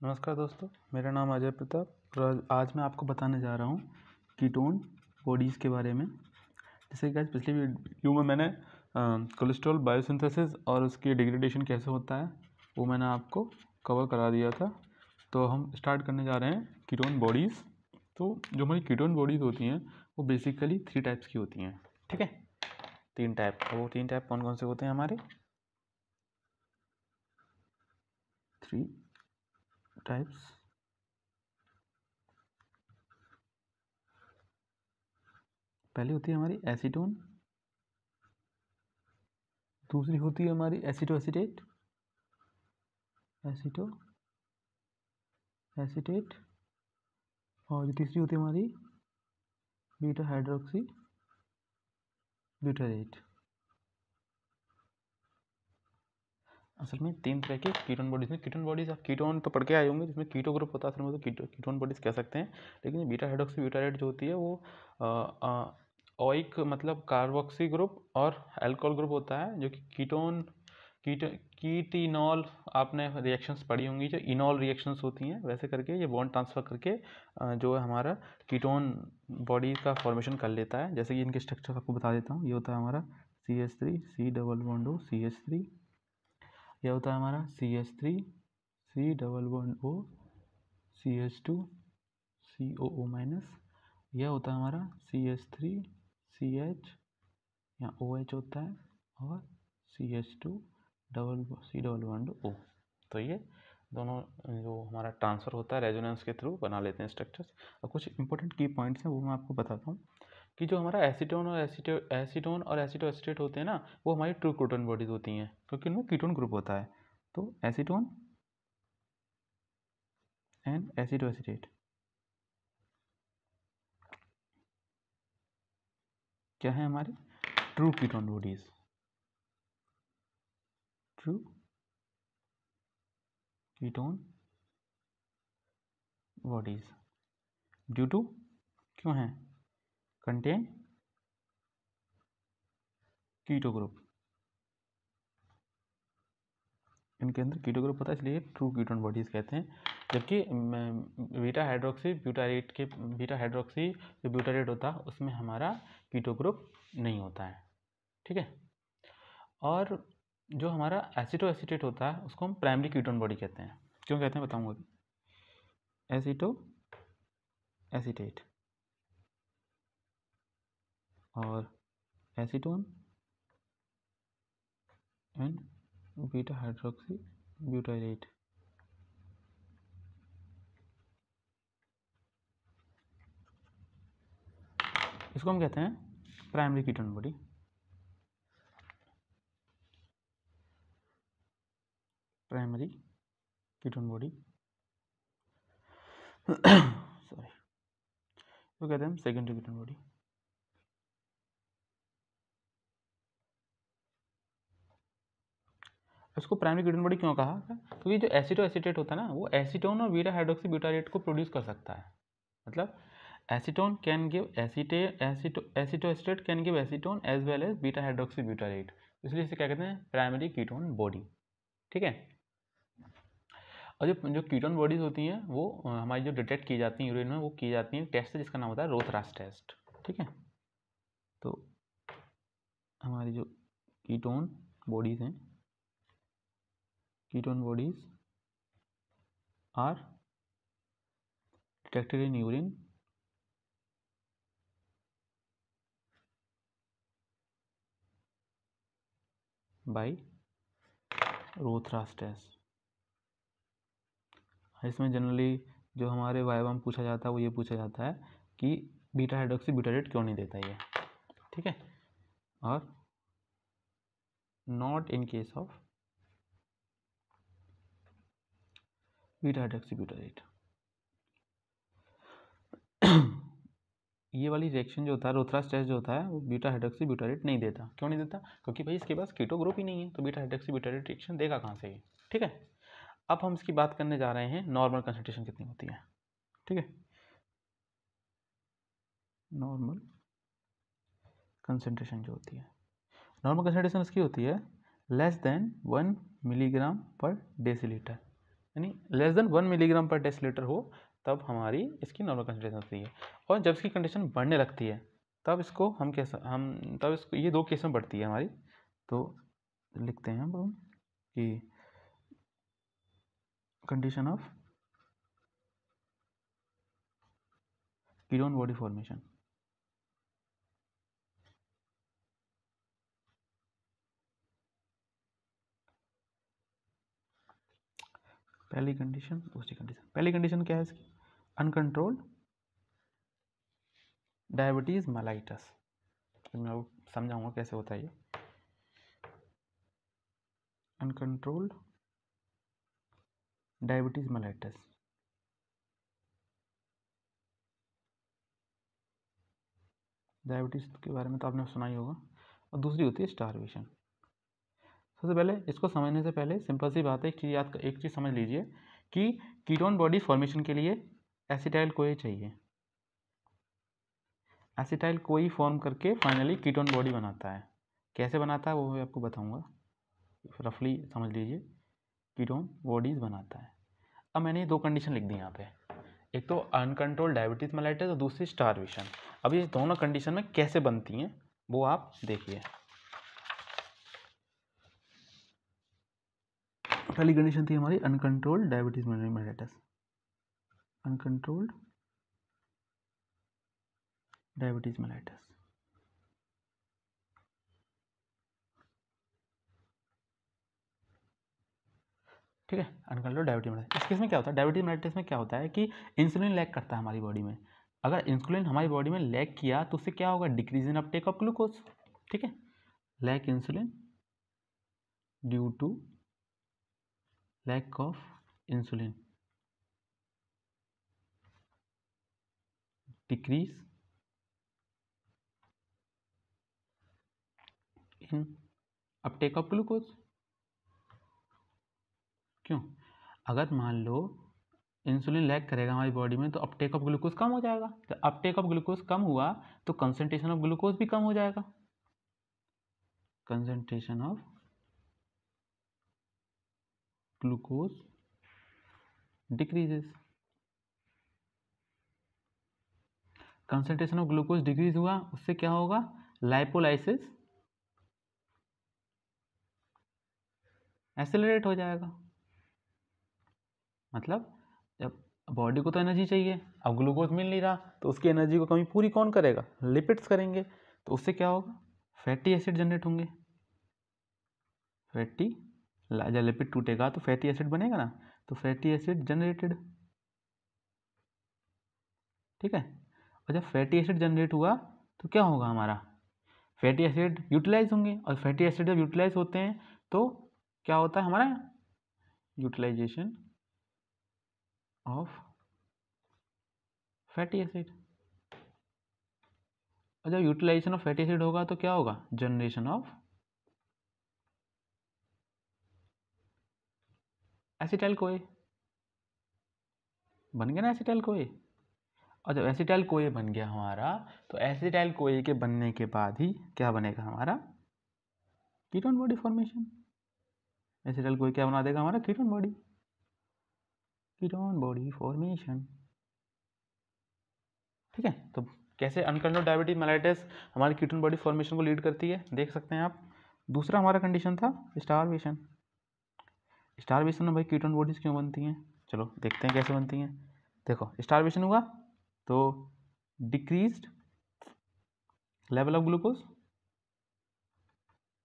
नमस्कार दोस्तों, मेरा नाम अजय प्रताप और आज मैं आपको बताने जा रहा हूँ कीटोन बॉडीज़ के बारे में। जैसे कि आज पिछली वीडियो में मैंने कोलेस्ट्रॉल बायोसिंथेसिस और उसकी डिग्रेडेशन कैसे होता है वो मैंने आपको कवर करा दिया था। तो हम स्टार्ट करने जा रहे हैं कीटोन बॉडीज़। तो जो हमारी कीटोन बॉडीज़ होती हैं वो बेसिकली 3 टाइप्स की होती हैं, ठीक है। 3 टाइप, वो 3 टाइप कौन कौन से होते हैं हमारे? 3 टाइप्स। पहली होती है हमारी एसीटोन, दूसरी होती है हमारी एसिटोएसिटेट, एसिटेट, और तीसरी होती है हमारी बीटा हाइड्रोक्सी ब्यूटारेट। असल में 3 तरह की कीटोन बॉडीज में, कीटोन बॉडीज आप कीटोन तो पढ़ के आए होंगे, जिसमें कीटो ग्रुप होता है, असल में तो कीटोन बॉडीज कह सकते हैं। लेकिन ये बीटा हाइड्रोक्सी ब्यूटारेट जो होती है वो ओइक मतलब कार्बोक्सी ग्रुप और अल्कोहल ग्रुप होता है, जो कि कीटिनॉल आपने रिएक्शंस पढ़ी होंगी, जो इनॉल रिएक्शंस होती हैं, वैसे करके ये बॉन्ड ट्रांसफ़र करके जो है हमारा कीटोन बॉडी का फॉर्मेशन कर लेता है। जैसे कि इनके स्ट्रक्चर आपको बता देता हूँ। ये होता है हमारा CH3 C double bond O CH3, यह होता है हमारा CH3 C double bond O CH2 COO minus, यह होता है हमारा CH3 CH या OH होता है, और CH2 C double bond O। तो ये दोनों जो हमारा ट्रांसफ़र होता है रेजोनेंस के थ्रू बना लेते हैं स्ट्रक्चर्स। और कुछ इंपॉर्टेंट की पॉइंट्स हैं वो मैं आपको बताता हूँ कि जो हमारा एसीटोन और एसिटोएसिटेट होते हैं ना, वो हमारी ट्रू कीटोन बॉडीज होती हैं, क्योंकि उनमें कीटोन ग्रुप होता है। तो एसीटोन एंड एसिटोएसिटेट क्या है हमारी true ketone bodies, true ketone bodies. Due to क्यों है? कंटेन कीटो ग्रुप, इनके अंदर कीटो ग्रुप होता है, इसलिए ट्रू कीटोन बॉडीज कहते हैं। जबकि बीटा हाइड्रोक्सी जो ब्यूटारेट होता है उसमें हमारा कीटो ग्रुप नहीं होता है, ठीक है। और जो हमारा एसिटोएसिटेट होता है उसको हम प्राइमरी कीटोन बॉडी कहते हैं। क्यों कहते हैं बताऊंगा। एसिटोएसिटेट और acetone and beta hydroxy butyrate, इसको हम कहते हैं primary ketone body. Primary ketone body sorry, तो कहते हैं हम सेकेंडरी कीटोन बॉडी। इसको प्राइमरी कीटोन बॉडी क्यों कहा? क्योंकि जो एसिटोएसिटेट होता है ना, वो एसीटोन और बीटा हाइड्रोक्सी ब्यूटारेट को प्रोड्यूस कर सकता है। मतलब acetone can give acetoacetate can give acetone as well as beta hydroxy butyrate, इसलिए इसे क्या कहते हैं? प्राइमरी कीटोन बॉडी, ठीक है। और जो कीटोन बॉडीज होती हैं वो हमारी जो डिटेक्ट की जाती हैं यूरिन में, वो की जाती हैं टेस्ट जिसका नाम होता है रोथरास टेस्ट, ठीक है। तो हमारी जो कीटोन बॉडीज हैं, ketone bodies are detected in urine by Rothera's test. इसमें जनरली जो हमारे वाइवा में पूछा जाता है वो ये पूछा जाता है कि बीटा हाइड्रोक्सी ब्यूटारेट क्यों नहीं देता ये, ठीक है। और not in case of beta hydroxy butyrate. ये वाली रिएक्शन जो होता है रोथरास टेस्ट जो होता है वो बीटा हाइड्रोक्सी ब्यूटारेट नहीं देता। क्यों नहीं देता? क्योंकि भाई इसके पास कीटो ग्रुप ही नहीं है, तो बीटा हाइड्रोक्सी ब्यूटारेट रिएक्शन देगा कहाँ से, ठीक है। अब हम इसकी बात करने जा रहे हैं नॉर्मल कंसंट्रेशन कितनी होती है, ठीक है। नॉर्मल कंसंट्रेशन जो होती है, नॉर्मल कंसंट्रेशन इसकी होती है लेस देन 1 मिलीग्राम पर डेसीलीटर। यानी लेस देन 1 मिलीग्राम पर डेसीलीटर हो तब हमारी इसकी नॉर्मल कंसंट्रेशन होती है। और जब इसकी कंडीशन बढ़ने लगती है तब इसको हम तब इसको ये 2 केस में बढ़ती है हमारी। तो लिखते हैं हम कि condition of ketone body formation. पहली कंडीशन, दूसरी कंडीशन। पहली कंडीशन क्या है इसकी? Uncontrolled diabetes mellitus. मैं आपको समझाऊंगा कैसे होता है ये। Uncontrolled diabetes mellitus. डायबिटीज के बारे में तो आपने सुना ही होगा। और दूसरी होती है स्टारवेशन। सबसे पहले इसको समझने से पहले सिंपल सी बात है, एक चीज़ समझ लीजिए कि कीटोन बॉडी फॉर्मेशन के लिए एसिटाइल कोई चाहिए। एसिटाइल कोई फॉर्म करके फाइनली कीटोन बॉडी बनाता है। कैसे बनाता है वो मैं आपको बताऊंगा, रफली समझ लीजिए। कीटोन बॉडीज बनाता है। अब मैंने ये 2 कंडीशन लिख दी यहाँ पे, एक तो अनकंट्रोल्ड डायबिटीज मेलाइटस और दूसरी स्टारवेशन। अब ये दोनों कंडीशन में कैसे बनती हैं वो आप देखिए। पहली कंडीशन थी हमारी uncontrolled diabetes mellitus. Uncontrolled diabetes mellitus, ठीक है। अनकंट्रोल्ड डायबिटीज मेलाइटस, इस केस में क्या होता है? डायबिटीज मेलाइटस में क्या होता है कि इंसुलिन लैग करता है हमारी बॉडी में। अगर इंसुलिन हमारी बॉडी में लैग किया तो उससे क्या होगा? Decrease in uptake of glucose, ठीक है। Lack insulin due to lack of insulin, decrease in uptake of glucose. क्यों? अगर मान लो इंसुलिन लैग करेगा हमारी बॉडी में तो अपटेक ऑफ ग्लूकोज कम हो जाएगा। जब अपटेक ऑफ ग्लूकोज कम हुआ तो कंसंट्रेशन ऑफ ग्लूकोज भी कम हो जाएगा। Concentration of glucose decreases. Concentration of glucose decrease हुआ, उससे क्या होगा? लाइपोलाइसिस एक्सेलरेट हो जाएगा। मतलब जब बॉडी को तो एनर्जी चाहिए, अब ग्लूकोज मिल नहीं रहा तो उसकी एनर्जी को कमी पूरी कौन करेगा? लिपिड्स करेंगे। तो उससे क्या होगा? फैटी एसिड जनरेट होंगे। फैटी, जब लिपिड टूटेगा तो फैटी एसिड बनेगा ना, तो फैटी एसिड जनरेटेड, ठीक है। और जब फैटी एसिड जनरेट हुआ तो क्या होगा? हमारा फैटी एसिड यूटिलाइज होंगे, और फैटी एसिड जब यूटिलाइज होते हैं तो क्या होता है? हमारा यूटिलाइजेशन ऑफ फैटी एसिड। और जब यूटिलाइजेशन ऑफ फैटी एसिड होगा तो क्या होगा? Generation of acetyl CoA. बन गया ना एसिटाइल कोए। और जब एसिटाइल कोए बन गया हमारा तो एसिटाइल कोए के बनने के बाद ही क्या बनेगा? हमारा ketone body formation. Acetyl CoA क्या बना देगा? हमारा ketone body, ketone body formation, ठीक है। तो कैसे अनकंट्रोल्ड डायबिटीज मेलाइटस हमारी कीटोन बॉडी फॉर्मेशन को लीड करती है देख सकते हैं आप। दूसरा हमारा कंडीशन था स्टारवेशन। स्टारवेशन में भाई कीटोन बॉडीज क्यों बनती हैं? चलो देखते हैं कैसे बनती हैं। देखो, स्टारवेशन हुआ तो डिक्रीज्ड लेवल ऑफ ग्लूकोज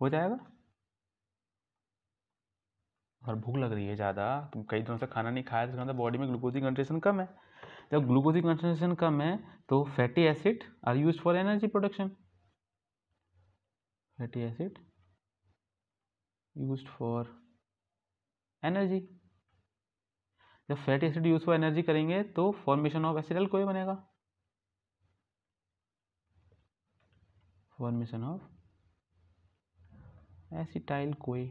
हो जाएगा। और भूख लग रही है ज़्यादा, तुम कई दिनों से खाना नहीं खाया, तो मतलब बॉडी में ग्लूकोज की कंसंट्रेशन कम है। जब ग्लूकोज की कंसंट्रेशन कम है तो fatty acid are used for energy production. Fatty acid used for energy. जब fatty acid use for energy करेंगे तो फॉर्मेशन ऑफ एसिटाइल कोए बनेगा। Formation of acetyl CoA.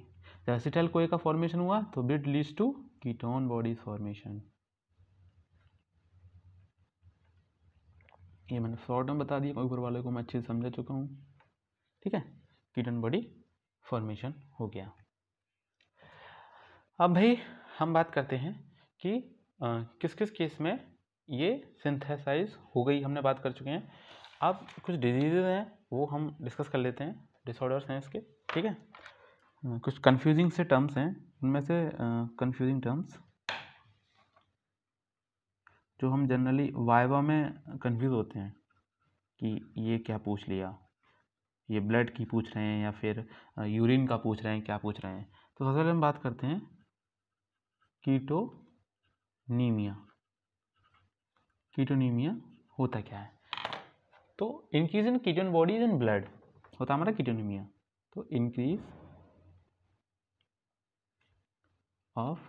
जब एसिटाइल कोए का फॉर्मेशन हुआ तो it leads to ketone bodies formation. ये मैंने शॉर्ट में बता दिया, ऊपर वाले को मैं अच्छे से समझा चुका हूँ, ठीक है। कीटोन बॉडी फॉर्मेशन हो गया। अब भाई हम बात करते हैं कि किस किस केस में ये सिंथेसाइज हो गई, हमने बात कर चुके हैं। अब कुछ डिजीजेज हैं वो हम डिस्कस कर लेते हैं, डिसऑर्डर्स हैं इसके, ठीक है। कुछ कंफ्यूजिंग से टर्म्स हैं, उनमें से कंफ्यूजिंग टर्म्स जो हम जनरली वाइवा में कंफ्यूज होते हैं कि ये क्या पूछ लिया, ये ब्लड की पूछ रहे हैं या फिर यूरिन का पूछ रहे हैं, क्या पूछ रहे हैं। तो सबसे पहले हम बात करते हैं कीटोनीमिया। कीटोनीमिया होता क्या है? तो increase in ketone bodies in blood होता है हमारा कीटोनीमिया। तो increase of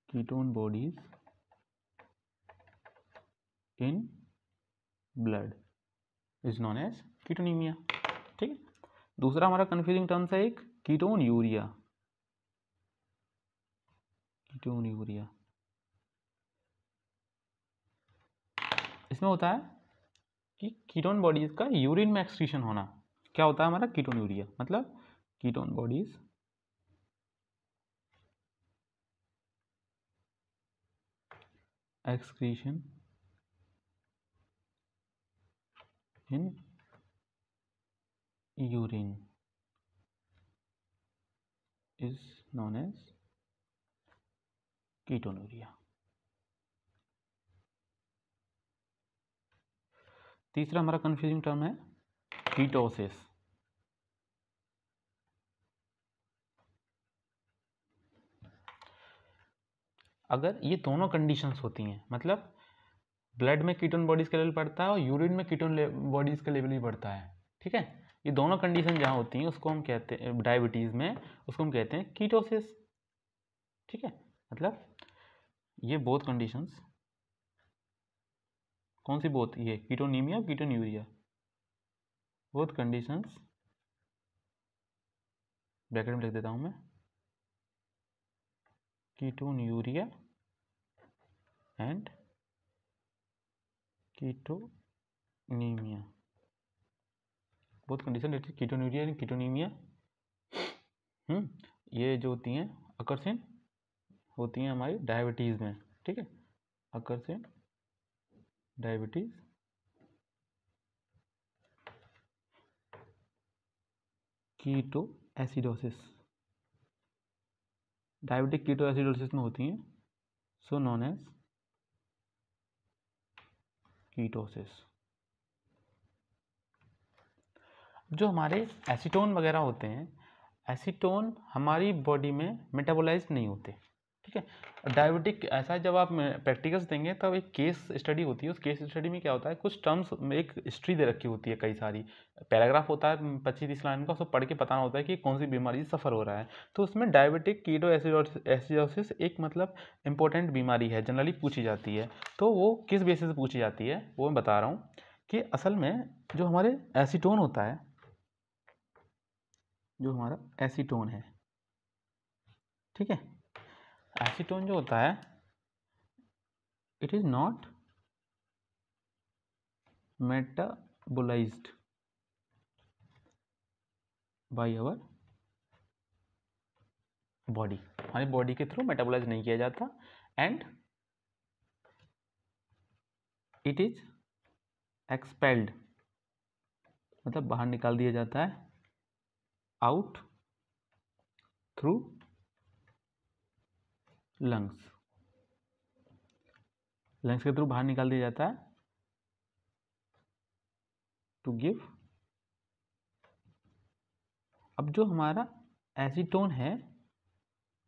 ketone bodies in blood is known as ketonemia, ठीक है। दूसरा हमारा कंफ्यूजिंग टर्म्स है एक कीटोन यूरिया। कीटोन यूरिया इसमें होता है कि कीटोन बॉडीज का यूरिन में एक्सक्रीशन होना। क्या होता है हमारा कीटोन यूरिया? मतलब ketone bodies excretion in urine is known as ketonuria. तीसरा हमारा कंफ्यूजिंग टर्म है कीटोसिस। अगर ये दोनों कंडीशंस होती हैं, मतलब ब्लड में कीटोन बॉडीज का लेवल बढ़ता है और यूरिन में कीटोन बॉडीज का लेवल भी बढ़ता है, ठीक है। ये दोनों कंडीशन जहाँ होती हैं उसको हम कहते हैं डायबिटीज़ में, उसको हम कहते हैं कीटोसिस, ठीक है। मतलब ये बोथ कंडीशंस, कौन सी बोथ? ये कीटोनीमिया और ketone urea, both conditions, bracket में लिख देता हूँ मैं, ketone urea and ketonaemia, both condition related ketone urea and ketonaemia. ये जो होती हैं अकर्षण होती हैं हमारी डायबिटीज़ में, ठीक है। अकर्षण डायबिटीज़ कीटो एसिडोसिस, डायबिटिक कीटो एसिडोसिस में होती हैं, सो नॉन एज कीटोसिस। जो हमारे एसीटोन वगैरह होते हैं, एसीटोन हमारी बॉडी में मेटाबोलाइज नहीं होते, ठीक है। डायबिटिक ऐसा है, जब आप प्रैक्टिकल्स देंगे तब एक केस स्टडी होती है, उस केस स्टडी में क्या होता है, कुछ टर्म्स में एक हिस्ट्री दे रखी होती है, कई सारी पैराग्राफ होता है 25-30 लाइन का, उसको पढ़ के बताना होता है कि कौन सी बीमारी सफ़र हो रहा है। तो उसमें डायबिटिक कीटो एसिडोसिस एक मतलब इंपॉर्टेंट बीमारी है, जनरली पूछी जाती है। तो वो किस बेसिस से पूछी जाती है वो मैं बता रहा हूँ कि असल में जो हमारे एसीटोन होता है, जो हमारा एसीटोन है, ठीक है, एसीटोन जो होता है it is not metabolized by our body, हमारी बॉडी के थ्रू मेटाबोलाइज नहीं किया जाता, एंड इट इज एक्सपेल्ड, मतलब बाहर निकाल दिया जाता है, आउट थ्रू लंग्स, लंग्स के थ्रू बाहर निकाल दिया जाता है टू गिव। अब जो हमारा एसीटोन है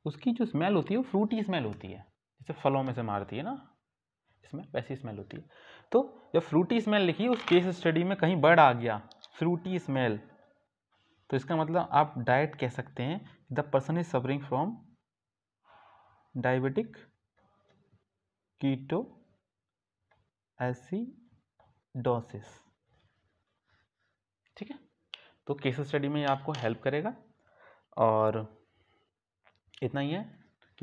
उसकी जो स्मेल होती है वो फ्रूटी स्मेल होती है, जैसे फलों में से मारती है ना स्मेल, वैसी स्मेल होती है। तो जब फ्रूटी स्मेल लिखी उस केस स्टडी में कहीं वर्ड आ गया फ्रूटी स्मेल, तो इसका मतलब आप डायट कह सकते हैं, the person is suffering from diabetic keto acidosis, ठीक है। तो केस स्टडी में आपको हेल्प करेगा, और इतना ही है।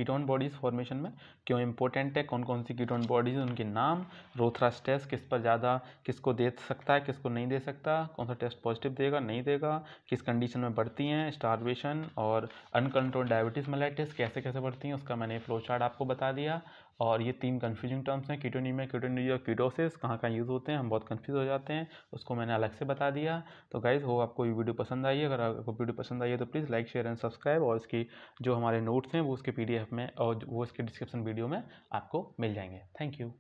कीटोन बॉडीज़ फॉर्मेशन में क्यों इंपॉर्टेंट है, कौन कौन सी कीटोन बॉडीज़, उनके नाम, रोथरास टेस्ट किस पर ज़्यादा, किसको दे सकता है, किसको नहीं दे सकता, कौन सा टेस्ट पॉजिटिव देगा नहीं देगा, किस कंडीशन में बढ़ती हैं, स्टारवेशन और अनकंट्रोल्ड डायबिटीज़ मेलाइटिस कैसे कैसे बढ़ती हैं, उसका मैंने फ्लो चार्ट आपको बता दिया। और ये 3 कन्फ्यूजिंग टर्म्स हैं, कीटोनीमिया, कीटोनुरिया और कीटोसिस, कहाँ कहाँ यूज़ होते हैं, हम बहुत कन्फ्यूज़ हो जाते हैं, उसको मैंने अलग से बता दिया। तो गाइज़ हो आपको ये वीडियो पसंद आई है, अगर आपको वीडियो पसंद आई है तो please like share and subscribe, और इसकी जो हमारे नोट्स हैं वो उसके PDF में और वो इसके डिस्क्रिप्शन वीडियो में आपको मिल जाएंगे। Thank you.